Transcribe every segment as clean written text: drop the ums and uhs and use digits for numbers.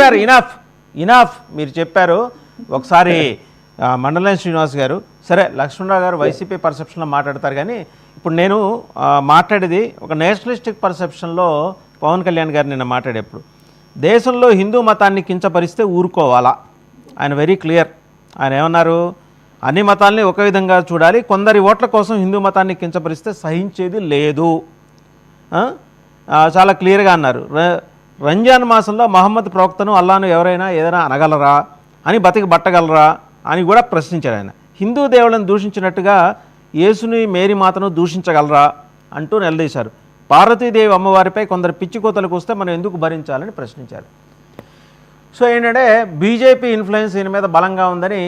గారు enough enough మీరు చెప్పారు. ఒకసారి మండలం శ్రీనివాస్ గారు, సరే లక్ష్మణరావు గారు వైసీపీ పర్సెప్షన్లో మాట్లాడతారు, కానీ ఇప్పుడు నేను మాట్లాడేది ఒక నేషనలిస్టిక్ పర్సెప్షన్లో పవన్ కళ్యాణ్ గారు నిన్న మాట్లాడేప్పుడు దేశంలో హిందూ మతాన్ని కించపరిస్తే ఊరుకోవాలా, ఆయన వెరీ క్లియర్. ఆయన ఏమన్నారు, అన్ని మతాల్ని ఒక విధంగా చూడాలి, కొందరి ఓట్ల కోసం హిందూ మతాన్ని కించపరిస్తే సహించేది లేదు, చాలా క్లియర్గా అన్నారు. రంజాన్ మాసంలో మహమ్మద్ ప్రవక్తను అల్లాను ఎవరైనా ఏదైనా అనగలరా అని బతికి బట్టగలరా అని కూడా ప్రశ్నించారు ఆయన. హిందూ దేవుళ్ళని దూషించినట్టుగా యేసుని మేరీ మాతను దూషించగలరా అంటూ నిలదీశారు. పార్వతీదేవి అమ్మవారిపై కొందరు పిచ్చి కోతలకు వస్తే మనం ఎందుకు భరించాలని ప్రశ్నించారు. సో ఏంటంటే బీజేపీ ఇన్ఫ్లుయెన్స్ ఈయన మీద బలంగా ఉందని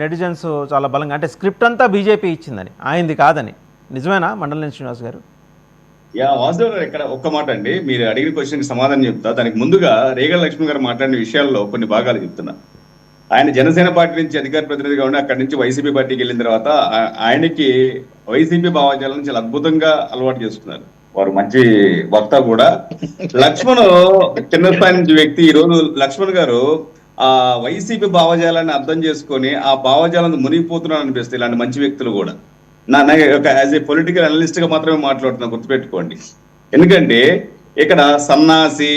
నెటిజన్స్ చాలా బలంగా, అంటే స్క్రిప్ట్ అంతా బీజేపీ ఇచ్చిందని, ఆయనది కాదని. నిజమేనా మండలం శ్రీనివాస్ గారు? వాసుదేవ్ గారు, ఇక్కడ ఒక్క మాట అండి, మీరు అడిగిన క్వశ్చన్కి సమాధానం చెప్తా. దానికి ముందుగా రేగల లక్ష్మణ్ గారు మాట్లాడిన విషయాల్లో కొన్ని భాగాలు చెప్తున్నా. ఆయన జనసేన పార్టీ నుంచి అధికార ప్రతినిధిగా ఉండి అక్కడి నుంచి వైసీపీ పార్టీకి వెళ్ళిన తర్వాత ఆయనకి వైసీపీ భావజాలను చాలా అద్భుతంగా అలవాటు చేసుకున్నారు. వారు మంచి వక్త కూడా. లక్ష్మణ్ చిన్న స్థాయి నుంచి వ్యక్తి. ఈ రోజు లక్ష్మణ్ గారు ఆ వైసీపీ భావజాలాన్ని అర్థం చేసుకొని ఆ భావజాలను మునిగిపోతున్నారు అనిపిస్తుంది ఇలాంటి మంచి వ్యక్తులు కూడా. యాజ్ ఏ పొలిటికల్ అనలిస్ట్ గా మాత్రమే మాట్లాడుతున్నా, గుర్తుపెట్టుకోండి. ఎందుకంటే ఇక్కడ సన్నాసి,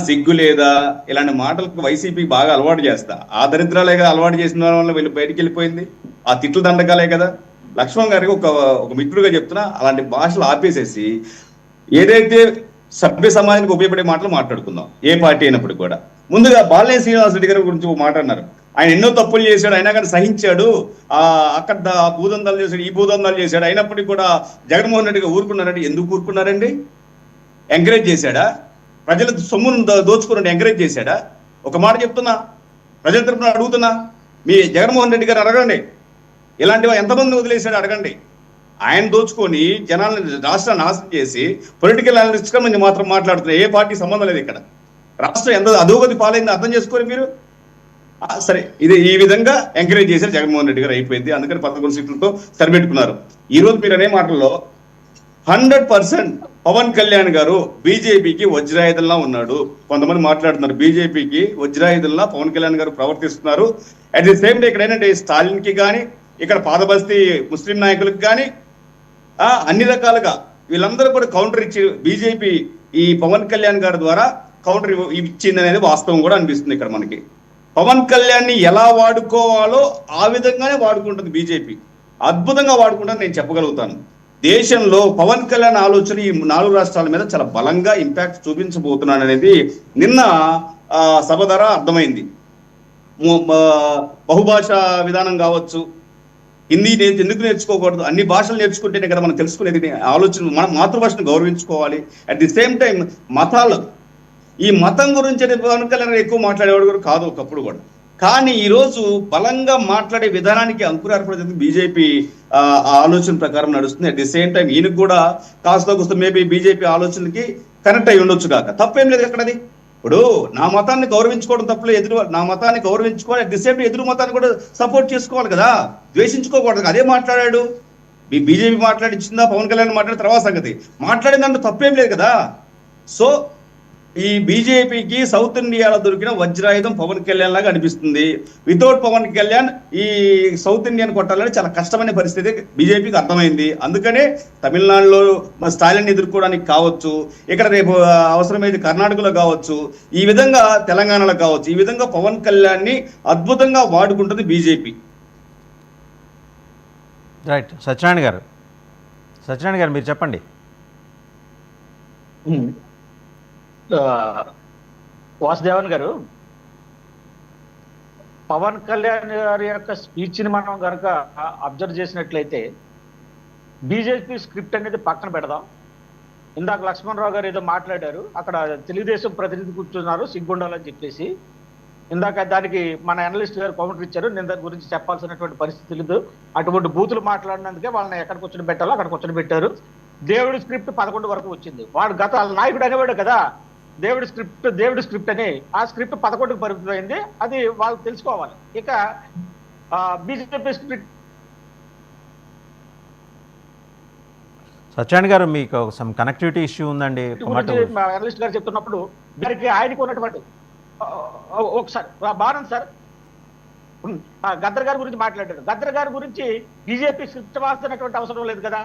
సిగ్గు లేదా ఇలాంటి మాటలకు వైసీపీ బాగా అలవాటు చేస్తా. ఆ దరిద్రాలే కదా అలవాటు చేసిన వల్ల వీళ్ళు బయటికి వెళ్ళిపోయింది, ఆ తిట్లు దండకాలే కదా. లక్ష్మణ్ గారికి ఒక మిత్రుడిగా చెప్తున్నా, అలాంటి భాషలు ఆపేసేసి ఏదైతే సభ్య సమాజానికి ఉపయోగపడే మాటలు మాట్లాడుకుందాం, ఏ పార్టీ అయినప్పటికీ కూడా. ముందుగా బాలినేని శ్రీనివాస్ రెడ్డి గారి గురించి మాట్లాడినారు. ఆయన ఎన్నో తప్పులు చేశాడు, అయినా కానీ సహించాడు. అక్కడ భూదందాలు చేశాడు, ఈ భూదందాలు చేశాడు, అయినప్పటికీ కూడా జగన్మోహన్ రెడ్డిగా ఊరుకున్నారంటే ఎందుకు ఊరుకున్నారండి? ఎంకరేజ్ చేశాడా? ప్రజల సొమ్మును దోచుకున్నట్టు ఎంకరేజ్ చేశాడా? ఒక మాట చెప్తున్నా, ప్రజల తరపున అడుగుతున్నా, మీ జగన్మోహన్ రెడ్డి గారు అడగండి, ఇలాంటివి ఎంతమంది వదిలేశాడు అడగండి. ఆయన దోచుకొని జనాలను, రాష్ట్రాన్ని నాశనం చేసి పొలిటికల్ అనలిస్ట్ గా మేము మాత్రం మాట్లాడుతున్నా. ఏ పార్టీ సంబంధం లేదు ఇక్కడ. రాష్ట్రం ఎంత అధోగతి పాలైందో అర్థం చేసుకోరు మీరు. సరే, ఇది ఈ విధంగా ఎంకరేజ్ చేశారు జగన్మోహన్ రెడ్డి గారు, అయిపోయింది. అందుకని 11 సీట్లతో సరిపెట్టుకున్నారు. ఈ రోజు మీరు అనే మాటల్లో 100% పవన్ కళ్యాణ్ గారు బీజేపీకి వజ్రాయుధంలా ఉన్నాడు. కొంతమంది మాట్లాడుతున్నారు బీజేపీకి వజ్రాయుధంలా పవన్ కళ్యాణ్ గారు ప్రవర్తిస్తున్నారు. అట్ ది సేమ్ డే ఇక్కడ ఏంటంటే స్టాలిన్ కి కానీ, ఇక్కడ పాదబస్తీ ముస్లిం నాయకులకు కానీ అన్ని రకాలుగా వీళ్ళందరూ కూడా కౌంటర్ ఇచ్చి బీజేపీ ఈ పవన్ కళ్యాణ్ గారి ద్వారా కౌంటర్ ఇచ్చింది అనేది వాస్తవం కూడా అనిపిస్తుంది. ఇక్కడ మనకి పవన్ కళ్యాణ్ ని ఎలా వాడుకోవాలో ఆ విధంగానే వాడుకుంటుంది బీజేపీ. అద్భుతంగా వాడుకుంటుందని నేను చెప్పగలుగుతాను. దేశంలో పవన్ కళ్యాణ్ ఆలోచన ఈ 4 రాష్ట్రాల మీద చాలా బలంగా ఇంపాక్ట్ చూపించబోతున్నాడు అనేది నిన్న సభ ద్వారా అర్థమైంది. బహుభాషా విధానం కావచ్చు, హిందీ ఎందుకు నేర్చుకోకూడదు, అన్ని భాషలు నేర్చుకుంటేనే కదా మనం తెలుసుకునేది. ఆలోచన మన మాతృభాషను గౌరవించుకోవాలి. అట్ ది సేమ్ టైం మతాలు, ఈ మతం గురించి పవన్ కళ్యాణ్ ఎక్కువ మాట్లాడేవాడు కూడా కాదు ఒకప్పుడు కూడా. కానీ ఈరోజు బలంగా మాట్లాడే విధానానికి అంకురార్పణ బీజేపీ ఆలోచన ప్రకారం నడుస్తుంది. అట్ ది సేమ్ టైం ఈయనకు కూడా కాస్త కూస్త మేబీ బీజేపీ ఆలోచనకి కనెక్ట్ అయి ఉండొచ్చు కాక, తప్పేం లేదు అక్కడది. ఇప్పుడు నా మతాన్ని గౌరవించుకోవడం తప్పులు, నా మతాన్ని గౌరవించుకోవాలి, అట్ ది సేమ్ టైం ఎదురు మతాన్ని కూడా సపోర్ట్ చేసుకోవాలి కదా, ద్వేషించుకోకూడదు. అదే మాట్లాడాడు బీజేపీ, మాట్లాడించిందా పవన్ కళ్యాణ్ మాట్లాడిన తర్వాత సంగతి, మాట్లాడిన దాంట్లో తప్పేం లేదు కదా. సో ఈ బీజేపీకి సౌత్ ఇండియాలో దొరికిన వజ్రాయుధం పవన్ కళ్యాణ్ లాగా అనిపిస్తుంది. వితౌట్ పవన్ కళ్యాణ్ ఈ సౌత్ ఇండియన్ కొట్టాలని చాలా కష్టమైన పరిస్థితి బీజేపీకి అర్థమైంది. అందుకనే తమిళనాడులో స్టాలిన్ ఎదుర్కోవడానికి కావచ్చు, ఇక్కడ రేపు అవసరమైతే కర్ణాటకలో కావచ్చు, ఈ విధంగా తెలంగాణలో కావచ్చు, ఈ విధంగా పవన్ కళ్యాణ్ ని అద్భుతంగా వాడుకుంటుంది బీజేపీ. రైట్. సత్యనారాయణ గారు మీరు చెప్పండి. వాసుదేవన్ గారు, పవన్ కళ్యాణ్ గారి యొక్క స్పీచ్ ని మనం కనుక అబ్జర్వ్ చేసినట్లయితే బీజేపీ స్క్రిప్ట్ అనేది పక్కన పెడదాం. ఇందాక లక్ష్మణరావు గారు ఏదో మాట్లాడారు, అక్కడ తెలుగుదేశం ప్రతినిధి కూర్చున్నారు సిగ్గుండాలని చెప్పేసి. ఇందాక దానికి మన అనలిస్ట్ గారు కౌంటర్ ఇచ్చారు. నేను దాని గురించి చెప్పాల్సినటువంటి పరిస్థితి లేదు. అటువంటి బూతులు మాట్లాడినందుకే వాళ్ళని ఎక్కడికి వచ్చి పెట్టాలో అక్కడికి వచ్చి పెట్టారు. దేవుడి స్క్రిప్ట్ 11 వరకు వచ్చింది. వాడు గత నాయకుడు అనేవాడు కదా, దేవుడి స్క్రిప్ట్ అని. ఆ స్క్రిప్ట్ 11కి పరిమితమైంది. అది వాళ్ళు తెలుసుకోవాలి. ఇక బీజేపీ స్క్రిప్ట్. సత్యనారాయణ గారు, మీకు సమ్ కనెక్టివిటీ ఇష్యూ ఉందండి. అనలిస్ట్ గారు చెప్తున్నప్పుడు దానికి ఆయనకు ఉన్నటువంటి ఒకసారి బాగుంది సార్. గద్దర్ గారి గురించి మాట్లాడారు. గద్దర్ గారి గురించి బీజేపీ స్క్రిప్ట్ వాస్తున్నటువంటి అవసరం లేదు కదా.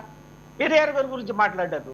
కేటీఆర్ గారి గురించి మాట్లాడారు.